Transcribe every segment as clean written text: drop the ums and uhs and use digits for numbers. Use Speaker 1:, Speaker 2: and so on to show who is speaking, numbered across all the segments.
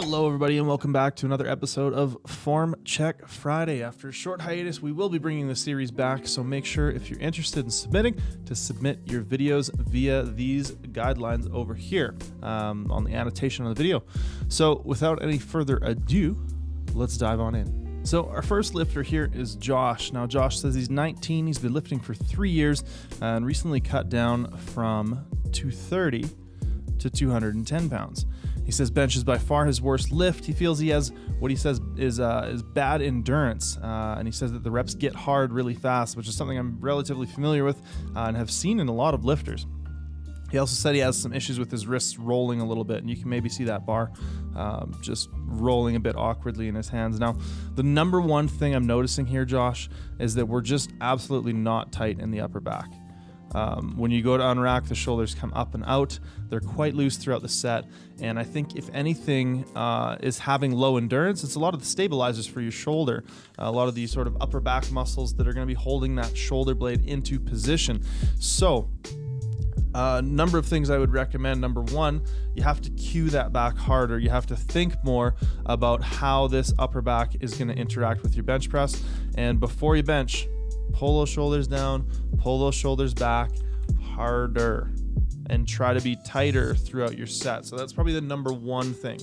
Speaker 1: Hello, everybody, and welcome back to another episode of Form Check Friday. After a short hiatus, we will be bringing the series back, so make sure if you're interested in submitting to submit your videos via these guidelines over here on the annotation of the video. So without any further ado, let's dive on in. So our first lifter here is Josh. Now Josh says he's 19, he's been lifting for 3 years and recently cut down from 230 to 210 pounds. He says bench is by far his worst lift. He feels he has what he says is bad endurance, and he says that the reps get hard really fast, which is something I'm relatively familiar with and have seen in a lot of lifters. He also said he has some issues with his wrists rolling a little bit, and you can maybe see that bar just rolling a bit awkwardly in his hands. Now, the number one thing I'm noticing here, Josh, is that we're just absolutely not tight in the upper back. When you go to unrack, the shoulders come up and out. They're quite loose throughout the set. And I think if anything is having low endurance, it's a lot of the stabilizers for your shoulder, a lot of these sort of upper back muscles that are going to be holding that shoulder blade into position. So a number of things I would recommend. Number one, you have to cue that back harder. You have to think more about how this upper back is going to interact with your bench press. And before you bench, pull those shoulders down, pull those shoulders back harder, and try to be tighter throughout your set. So that's probably the number one thing.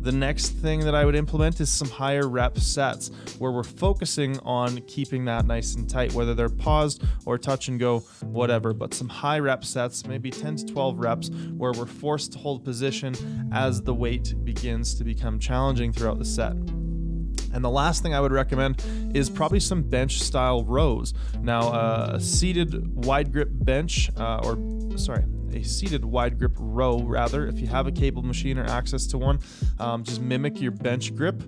Speaker 1: The next thing that I would implement is some higher rep sets where we're focusing on keeping that nice and tight, whether they're paused or touch and go, whatever, but some high rep sets, maybe 10 to 12 reps, where we're forced to hold position as the weight begins to become challenging throughout the set. And the last thing I would recommend is probably some bench style rows. Now, a seated wide grip bench, a seated wide grip row rather, if you have a cable machine or access to one, just mimic your bench grip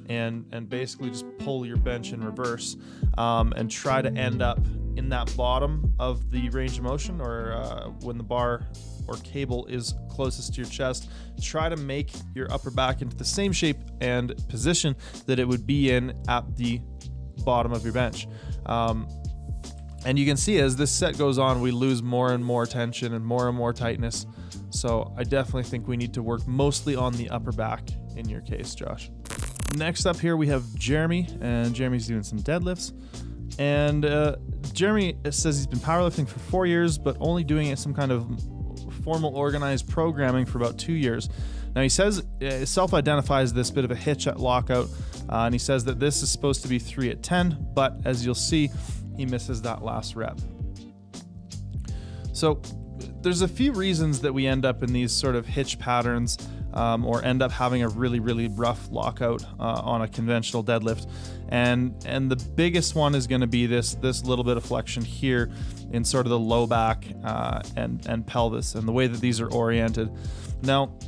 Speaker 1: and basically just pull your bench in reverse and try to end up in that bottom of the range of motion, or when the bar or cable is closest to your chest. Try to make your upper back into the same shape and position that it would be in at the bottom of your bench. And you can see as this set goes on, we lose more and more tension and more tightness. So I definitely think we need to work mostly on the upper back in your case, Josh. Next up here, we have Jeremy, and Jeremy's doing some deadlifts. And Jeremy says he's been powerlifting for 4 years, but only doing it some kind of formal organized programming for about 2 years. Now he says self-identifies this bit of a hitch at lockout, and he says that this is supposed to be 3 at 10, but as you'll see, he misses that last rep. So there's a few reasons that we end up in these sort of hitch patterns, or end up having a really rough lockout on a conventional deadlift, and the biggest one is going to be this little bit of flexion here in sort of the low back and pelvis, and the way that these are oriented. Now,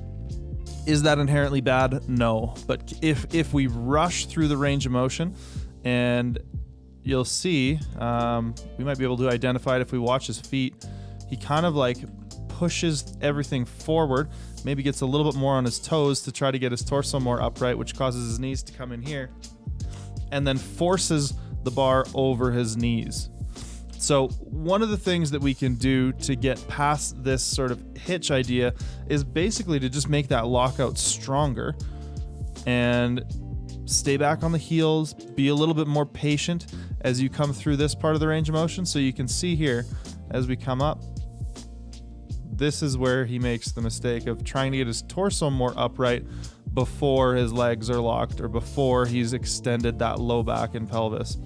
Speaker 1: is that inherently bad? No, but if we rush through the range of motion, and you'll see, we might be able to identify it if we watch his feet. He kind of like pushes everything forward, maybe gets a little bit more on his toes to try to get his torso more upright, which causes his knees to come in here, and then forces the bar over his knees. So one of the things that we can do to get past this sort of hitch idea is basically to just make that lockout stronger and stay back on the heels, be a little bit more patient as you come through this part of the range of motion. So you can see here, as we come up, this is where he makes the mistake of trying to get his torso more upright before his legs are locked or before he's extended that low back and pelvis.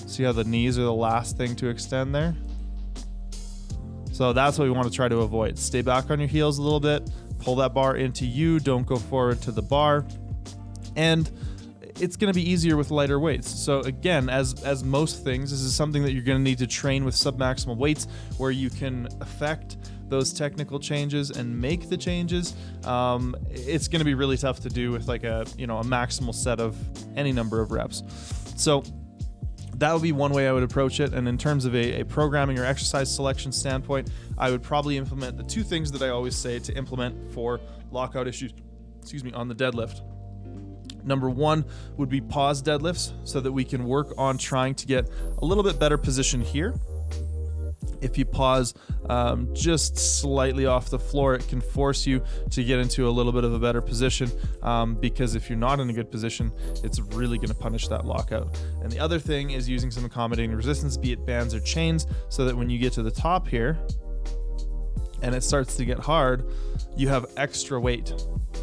Speaker 1: See how the knees are the last thing to extend there? So that's what we want to try to avoid. Stay back on your heels a little bit, pull that bar into you, don't go forward to the bar, and it's going to be easier with lighter weights. So again, as most things, this is something that you're going to need to train with submaximal weights, where you can affect those technical changes and make the changes. It's going to be really tough to do with like a maximal set of any number of reps. So that would be one way I would approach it. And in terms of a programming or exercise selection standpoint, I would probably implement the two things that I always say to implement for lockout issues, on the deadlift. Number one would be pause deadlifts, so that we can work on trying to get a little bit better position here. If you pause just slightly off the floor, it can force you to get into a little bit of a better position, because if you're not in a good position, it's really going to punish that lockout. And the other thing is using some accommodating resistance, be it bands or chains, so that when you get to the top here and it starts to get hard, you have extra weight.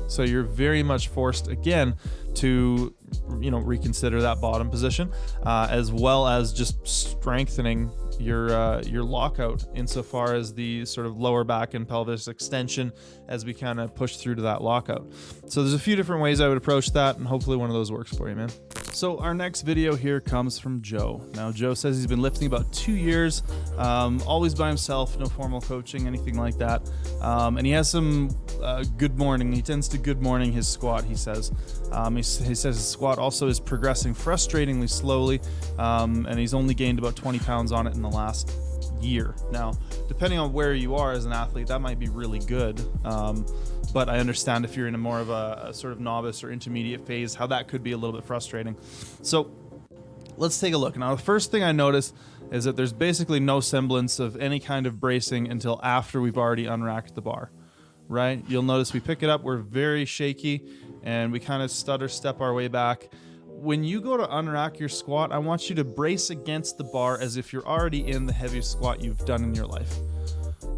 Speaker 1: So you're very much forced again to, reconsider that bottom position, as well as just strengthening your lockout insofar as the sort of lower back and pelvis extension as we kind of push through to that lockout. So there's a few different ways I would approach that, and hopefully one of those works for you, man. So our next video here comes from Joe. Now Joe says he's been lifting about 2 years, always by himself, no formal coaching, anything like that. And he has some good morning. He tends to good morning his squat, he says. He says his squat also is progressing frustratingly slowly, and he's only gained about 20 pounds on it in the last year. Now, depending on where you are as an athlete, that might be really good. But I understand if you're in a more of a sort of novice or intermediate phase, how that could be a little bit frustrating. So let's take a look. Now, the first thing I noticed is that there's basically no semblance of any kind of bracing until after we've already unracked the bar, right? You'll notice we pick it up, we're very shaky, and we kind of stutter step our way back. When you go to unrack your squat, I want you to brace against the bar as if you're already in the heaviest squat you've done in your life.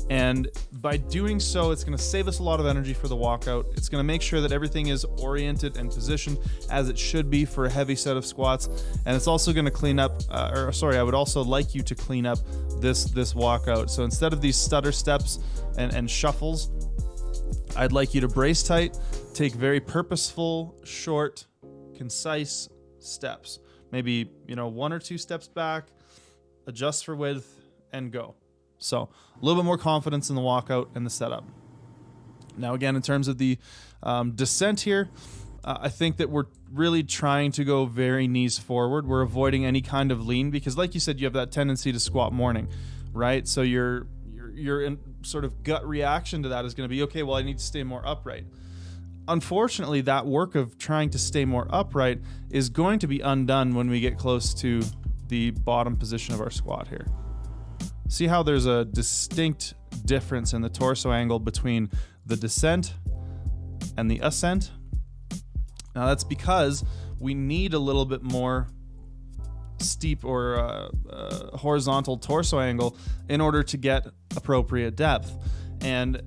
Speaker 1: And by doing so, it's going to save us a lot of energy for the walkout. It's going to make sure that everything is oriented and positioned as it should be for a heavy set of squats. And it's also going to clean up, I would also like you to clean up this walkout. So instead of these stutter steps and shuffles, I'd like you to brace tight, take very purposeful, short, concise steps. Maybe, 1 or 2 steps back, adjust for width, and go. So a little bit more confidence in the walkout and the setup. Now, again, in terms of the descent here, I think that we're really trying to go very knees forward. We're avoiding any kind of lean because, like you said, you have that tendency to squat morning, right? So your in sort of gut reaction to that is going to be, okay, well, I need to stay more upright. Unfortunately, that work of trying to stay more upright is going to be undone when we get close to the bottom position of our squat here. See how there's a distinct difference in the torso angle between the descent and the ascent? Now that's because we need a little bit more steep or horizontal torso angle in order to get appropriate depth. And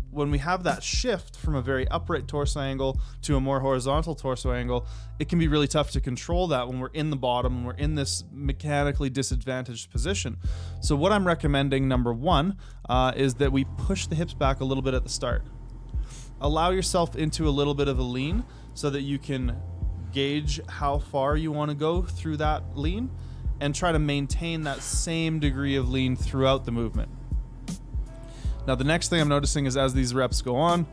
Speaker 1: when we have that shift from a very upright torso angle to a more horizontal torso angle, it can be really tough to control that when we're in the bottom, when we're in this mechanically disadvantaged position. So what I'm recommending, number one, is that we push the hips back a little bit at the start. Allow yourself into a little bit of a lean so that you can gauge how far you want to go through that lean and try to maintain that same degree of lean throughout the movement. Now, the next thing I'm noticing is as these reps go on,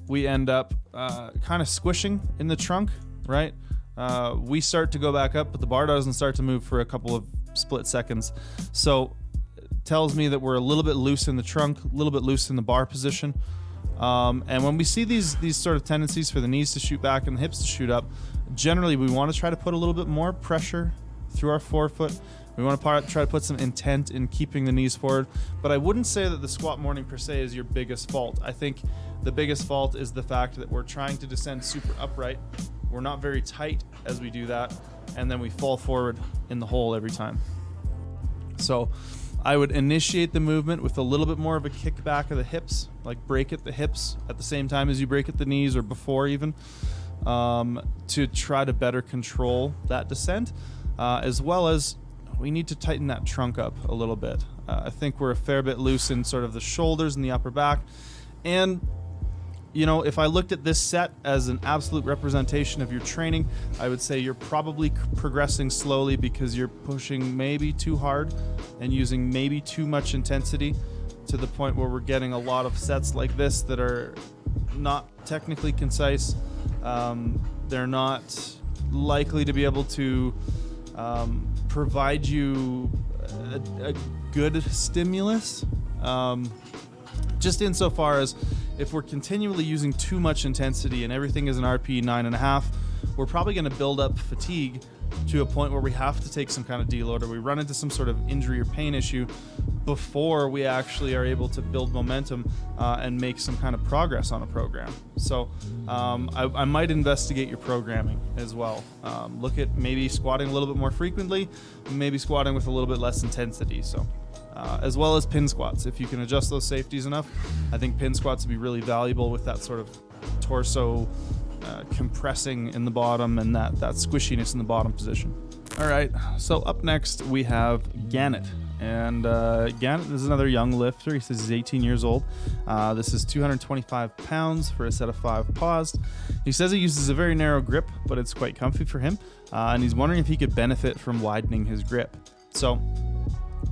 Speaker 1: we end up kind of squishing in the trunk, right? We start to go back up, but the bar doesn't start to move for a couple of split seconds. So it tells me that we're a little bit loose in the trunk, a little bit loose in the bar position. And when we see these sort of tendencies for the knees to shoot back and the hips to shoot up, generally we want to try to put a little bit more pressure through our forefoot. We want to try to put some intent in keeping the knees forward, but I wouldn't say that the squat morning per se is your biggest fault. I think the biggest fault is the fact that we're trying to descend super upright. We're not very tight as we do that, and then we fall forward in the hole every time. So I would initiate the movement with a little bit more of a kick back of the hips, like break at the hips at the same time as you break at the knees or before even, to try to better control that descent, as well as we need to tighten that trunk up a little bit. I think we're a fair bit loose in sort of the shoulders and the upper back. And, if I looked at this set as an absolute representation of your training, I would say you're probably progressing slowly because you're pushing maybe too hard and using maybe too much intensity to the point where we're getting a lot of sets like this that are not technically concise. They're not likely to be able to provide you a good stimulus, just insofar as if we're continually using too much intensity and everything is an RP 9.5, we're probably going to build up fatigue to a point where we have to take some kind of deload, or we run into some sort of injury or pain issue before we actually are able to build momentum and make some kind of progress on a program. So I might investigate your programming as well. Look at maybe squatting a little bit more frequently, maybe squatting with a little bit less intensity. So as well as pin squats. If you can adjust those safeties enough, I think pin squats would be really valuable with that sort of torso compressing in the bottom and that squishiness in the bottom position. All right, so up next we have Gannett. And Gannett is another young lifter. He says he's 18 years old. This is 225 pounds for a set of 5 paused. He says he uses a very narrow grip, but it's quite comfy for him. And he's wondering if he could benefit from widening his grip. So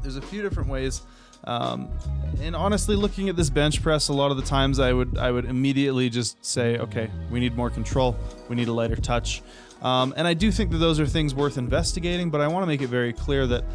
Speaker 1: there's a few different ways. And honestly, looking at this bench press, a lot of the times I would immediately just say, okay, we need more control. We need a lighter touch. And I do think that those are things worth investigating, but I want to make it very clear that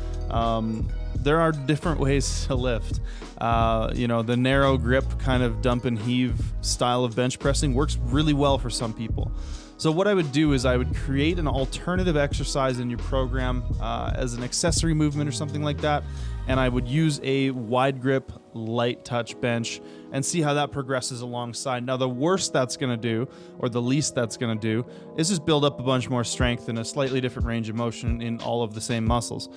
Speaker 1: there are different ways to lift. The narrow grip kind of dump and heave style of bench pressing works really well for some people. So what I would do is I would create an alternative exercise in your program as an accessory movement or something like that, and I would use a wide grip, light touch bench and see how that progresses alongside. Now, the worst that's going to do, or the least that's going to do, is just build up a bunch more strength and a slightly different range of motion in all of the same muscles.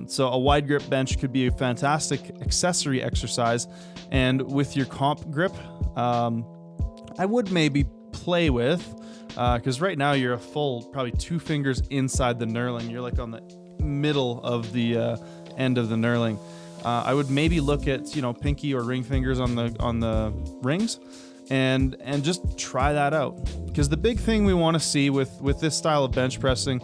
Speaker 1: So a wide grip bench could be a fantastic accessory exercise, and with your comp grip, I would maybe play with, because right now you're a full, probably 2 fingers inside the knurling. You're like on the middle of the end of the knurling. I would maybe look at, pinky or ring fingers on the rings and just try that out. Because the big thing we want to see with this style of bench pressing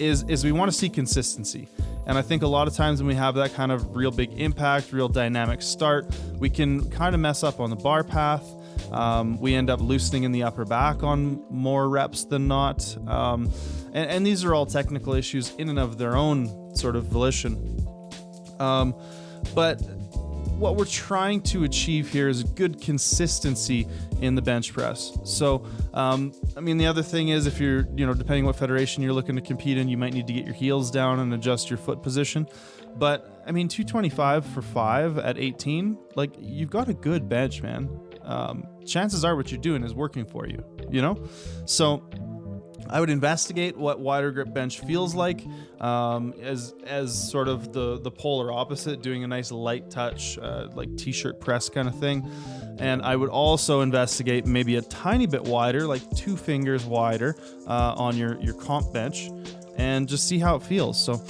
Speaker 1: is we want to see consistency. And I think a lot of times when we have that kind of real big impact, real dynamic start, we can kind of mess up on the bar path. We end up loosening in the upper back on more reps than not. And these are all technical issues in and of their own sort of volition. But what we're trying to achieve here is good consistency in the bench press. So, the other thing is, if you're, depending what federation you're looking to compete in, you might need to get your heels down and adjust your foot position. But 225 for 5 at 18, like, you've got a good bench, man. Chances are what you're doing is working for you, So I would investigate what wider grip bench feels like, as sort of the polar opposite, doing a nice light touch, like t-shirt press kind of thing. And I would also investigate maybe a tiny bit wider, like 2 fingers wider, on your comp bench, and just see how it feels. So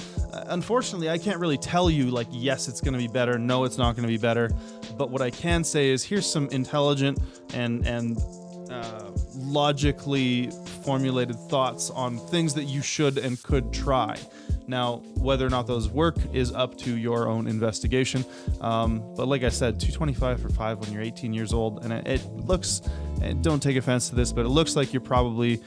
Speaker 1: unfortunately, I can't really tell you, like, yes, it's going to be better, no, it's not going to be better. But what I can say is, here's some intelligent and logically formulated thoughts on things that you should and could try. Now, whether or not those work is up to your own investigation. But like I said, 225 for 5 when you're 18 years old, and it looks, and don't take offense to this, but it looks like you're probably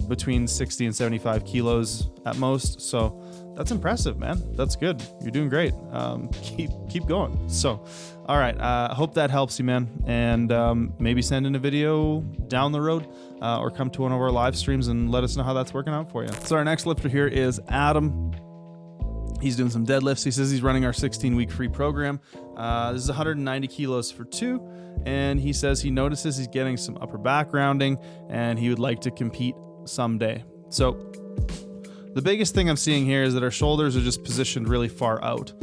Speaker 1: between 60 and 75 kilos at most. So that's impressive, man. That's good. You're doing great. Keep going. So, all right. I hope that helps you, man. And maybe send in a video down the road, or come to one of our live streams and let us know how that's working out for you. So our next lifter here is Adam. He's doing some deadlifts. He says he's running our 16-week free program. This is 190 kilos for 2. And he says he notices he's getting some upper back rounding, and he would like to compete someday. So the biggest thing I'm seeing here is that our shoulders are just positioned really far out.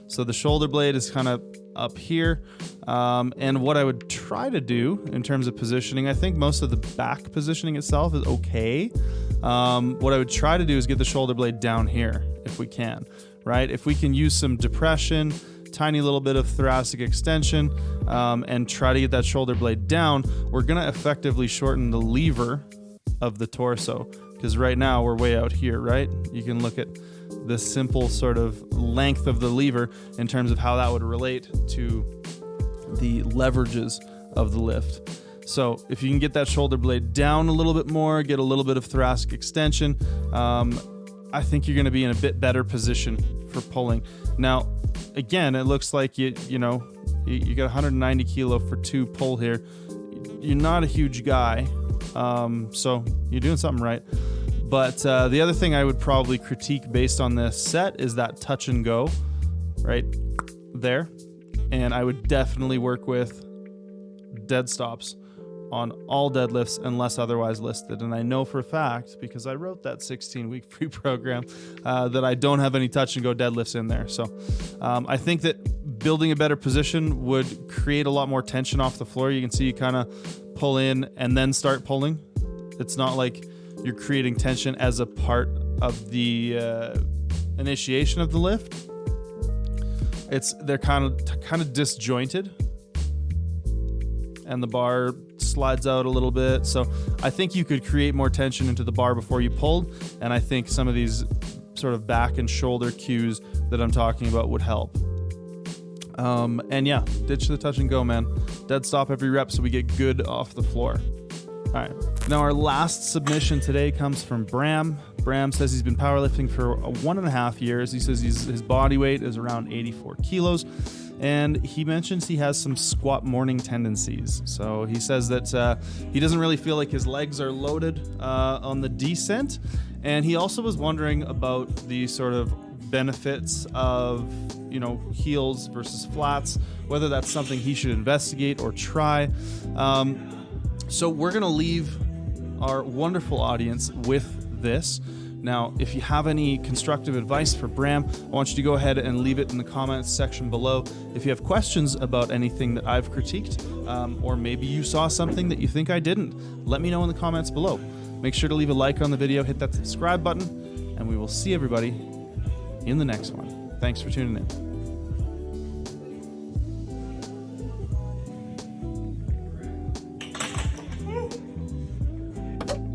Speaker 1: So the shoulder blade is kind of up here. And what I would try to do in terms of positioning, I think most of the back positioning itself is okay. What I would try to do is get the shoulder blade down here if we can, right? If we can use some depression, tiny little bit of thoracic extension, and try to get that shoulder blade down, we're going to effectively shorten the lever of the torso. Because right now we're way out here, right? You can look at the simple sort of length of the lever in terms of how that would relate to the leverages of the lift. So if you can get that shoulder blade down a little bit more, get a little bit of thoracic extension, I think you're going to be in a bit better position for pulling. Now, again, it looks like you got 190 kilo for 2 pull here. You're not a huge guy, so you're doing something right. But the other thing I would probably critique based on this set is that touch and go right there. And I would definitely work with dead stops on all deadlifts unless otherwise listed. And I know for a fact, because I wrote that 16-week free program, that I don't have any touch and go deadlifts in there. So I think that building a better position would create a lot more tension off the floor. You can see you kind of pull in and then start pulling. It's not like you're creating tension as a part of the initiation of the lift. They're kind of disjointed, and the bar slides out a little bit. So I think you could create more tension into the bar before you pulled, and I think some of these sort of back and shoulder cues that I'm talking about would help. And yeah, ditch the touch and go, man. Dead stop every rep so we get good off the floor. All right. Now our last submission today comes from Bram. Bram says he's been powerlifting for 1.5 years. He says his body weight is around 84 kilos. And he mentions he has some squat morning tendencies. So he says that he doesn't really feel like his legs are loaded on the descent. And he also was wondering about the sort of benefits of, heels versus flats, whether that's something he should investigate or try. So we're going to leave our wonderful audience with this. Now, if you have any constructive advice for Bram, I want you to go ahead and leave it in the comments section below. If you have questions about anything that I've critiqued, or maybe you saw something that you think I didn't, let me know in the comments below. Make sure to leave a like on the video, hit that subscribe button, and we will see everybody in the next one. Thanks for tuning in.